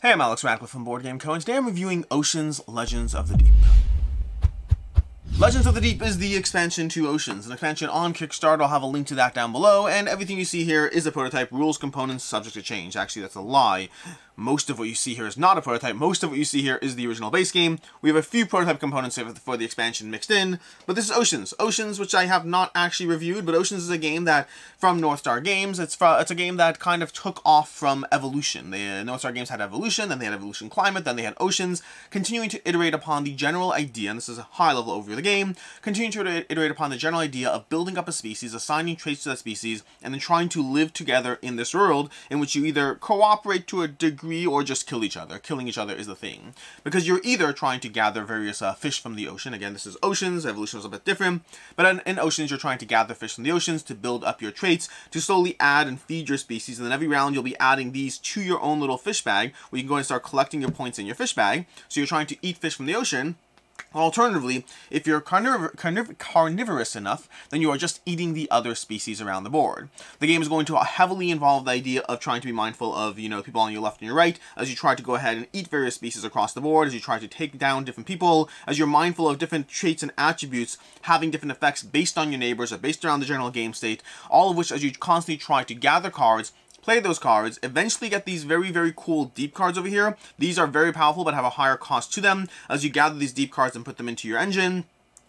Hey, I'm Alex Radcliffe from Board Game Co. and today I'm reviewing Oceans Legends of the Deep. Legends of the Deep is the expansion to Oceans, an expansion on Kickstarter. I'll have a link to that down below, and everything you see here is a prototype, rules, components, subject to change. Actually, that's a lie. Most of what you see here is not a prototype. Most of what you see here is the original base game. We have a few prototype components for the expansion mixed in, but this is Oceans. Oceans, which I have not actually reviewed, but Oceans is a game that, from North Star Games, it's a game that kind of took off from Evolution. North Star Games had Evolution, then they had Evolution Climate, then they had Oceans, continuing to iterate upon the general idea, and this is a high-level overview of the game, continuing to iterate upon the general idea of building up a species, assigning traits to that species, and then trying to live together in this world in which you either cooperate to a degree or just kill each other. Killing each other is the thing. Because you're either trying to gather various fish from the ocean. Again, this is Oceans. Evolution is a bit different. But in Oceans, you're trying to gather fish from the oceans to build up your traits, to slowly add and feed your species. And then every round, you'll be adding these to your own little fish bag, where you can go and start collecting your points in your fish bag. So you're trying to eat fish from the ocean. Alternatively, if you're carnivorous enough, then you are just eating the other species around the board. The game is going to heavily involve the idea of trying to be mindful of, people on your left and your right, as you try to go ahead and eat various species across the board, as you try to take down different people, as you're mindful of different traits and attributes having different effects based on your neighbors or based around the general game state, all of which as you constantly try to gather cards, play those cards, eventually get these very, very cool deep cards over here. These are very powerful but have a higher cost to them as you gather these deep cards and put them into your engine,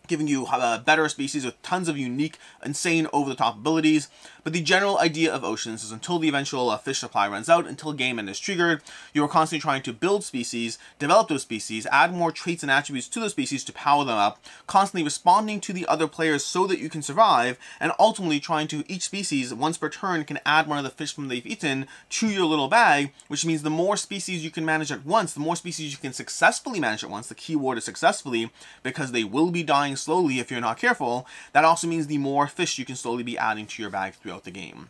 giving you better species with tons of unique, insane, over-the-top abilities. But the general idea of Oceans is until the eventual fish supply runs out, until game end is triggered, you are constantly trying to build species, develop those species, add more traits and attributes to those species to power them up, constantly responding to the other players so that you can survive, and ultimately trying to, each species, once per turn, can add one of the fish from they've eaten to your little bag, which means the more species you can manage at once, the more species you can successfully manage at once, the key word is successfully, because they will be dying slowly if you're not careful. That also means the more fish you can slowly be adding to your bag throughout the game.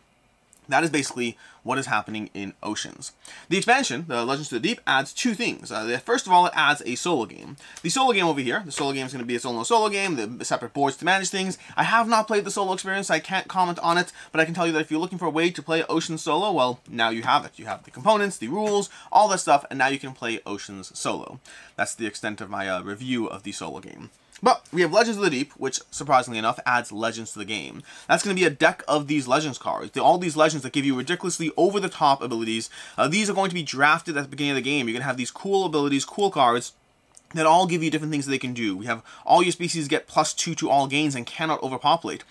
That is basically what is happening in Oceans. The expansion, the Legends to the Deep, adds two things. First of all, it adds a solo game. The solo game over here, the solo game is going to be its own solo game, the separate boards to manage things. I have not played the solo experience, so I can't comment on it, but I can tell you that if you're looking for a way to play Oceans solo, well, now you have it. You have the components, the rules, all that stuff, and now you can play Oceans solo. That's the extent of my review of the solo game. But we have Legends of the Deep, which, surprisingly enough, adds Legends to the game. That's going to be a deck of these Legends cards. All these Legends that give you ridiculously over-the-top abilities. These are going to be drafted at the beginning of the game. You're going to have these cool abilities, cool cards, that all give you different things that they can do. We have all your species get +2 to all gains and cannot overpopulate.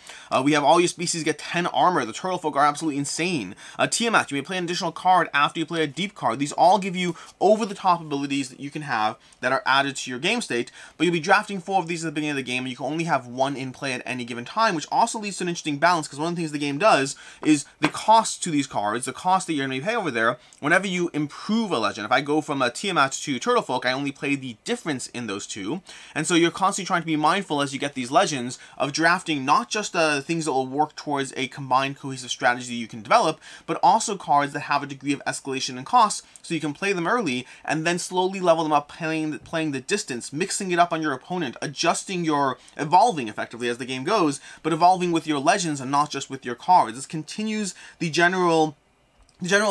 We have all your species get 10 armor. The turtle folk are absolutely insane. Tiamat, you may play an additional card after you play a deep card. These all give you over-the-top abilities that you can have that are added to your game state, but you'll be drafting 4 of these at the beginning of the game, and you can only have 1 in play at any given time, which also leads to an interesting balance, because one of the things the game does is the cost to these cards, the cost that you're going to pay over there, whenever you improve a legend. If I go from a Tiamat to turtle folk, I only play the difference in those two, and so you're constantly trying to be mindful as you get these legends of drafting not just things that will work towards a combined cohesive strategy you can develop, but also cards that have a degree of escalation in cost, so you can play them early and then slowly level them up, playing the distance, mixing it up on your opponent, evolving effectively as the game goes, but evolving with your legends and not just with your cards. This continues the general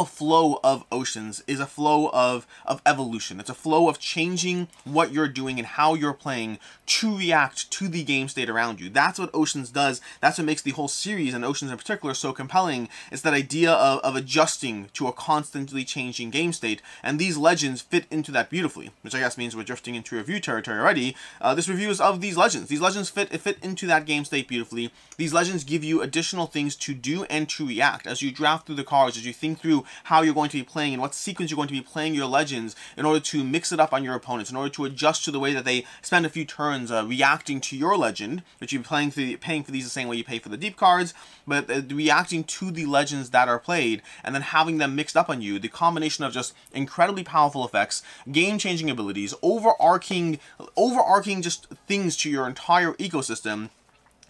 flow of Oceans is a flow of evolution. It's a flow of changing what you're doing and how you're playing to react to the game state around you. That's what Oceans does. That's what makes the whole series, and Oceans in particular, so compelling. It's that idea of adjusting to a constantly changing game state, and these legends fit into that beautifully, which I guess means we're drifting into review territory already. This review is of these legends. These legends fit into that game state beautifully. These legends give you additional things to do and to react. As you draft through the cards, as you think through how you're going to be playing and what sequence you're going to be playing your legends in order to mix it up on your opponents, in order to adjust to the way that they spend a few turns reacting to your legend, which you're paying for these the same way you pay for the deep cards, but reacting to the legends that are played and then having them mixed up on you. The combination of just incredibly powerful effects, game-changing abilities, overarching just things to your entire ecosystem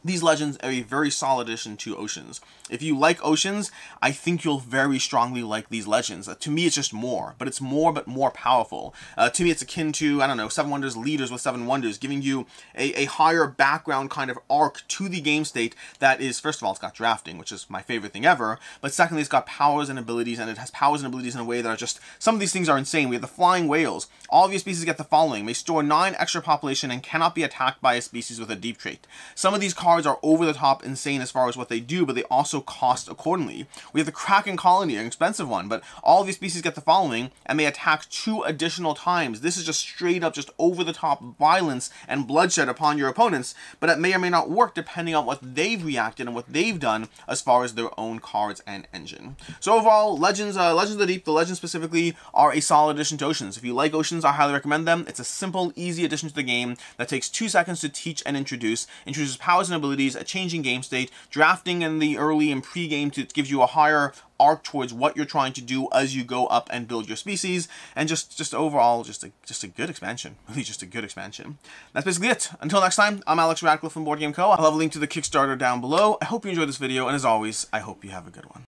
These Legends are a very solid addition to Oceans. If you like Oceans, I think you'll very strongly like these Legends. To me, it's just more, but it's more but more powerful. To me, it's akin to, I don't know, Seven Wonders Leaders with Seven Wonders, giving you a higher background kind of arc to the game state that is, first of all, it's got drafting, which is my favorite thing ever, but secondly, it's got powers and abilities, and it has powers and abilities in a way that are just, some of these things are insane. We have the Flying Whales. All of your species get the following: may store 9 extra population and cannot be attacked by a species with a deep trait. Some of these cards are over the top insane as far as what they do, but they also cost accordingly. We have the Kraken Colony, an expensive one, but all of these species get the following and may attack 2 additional times. This is just straight up just over the top violence and bloodshed upon your opponents, but it may or may not work depending on what they've reacted and what they've done as far as their own cards and engine. So overall, Legends of the Deep, the Legends specifically, are a solid addition to Oceans. If you like Oceans, I highly recommend them. It's a simple, easy addition to the game that takes 2 seconds to teach and introduces powers and abilities, a changing game state, drafting in the early and pre-game gives you a higher arc towards what you're trying to do as you go up and build your species, and just overall, just a good expansion. Really just a good expansion. That's basically it. Until next time, I'm Alex Radcliffe from Board Game Co. I'll have a link to the Kickstarter down below. I hope you enjoyed this video, and as always, I hope you have a good one.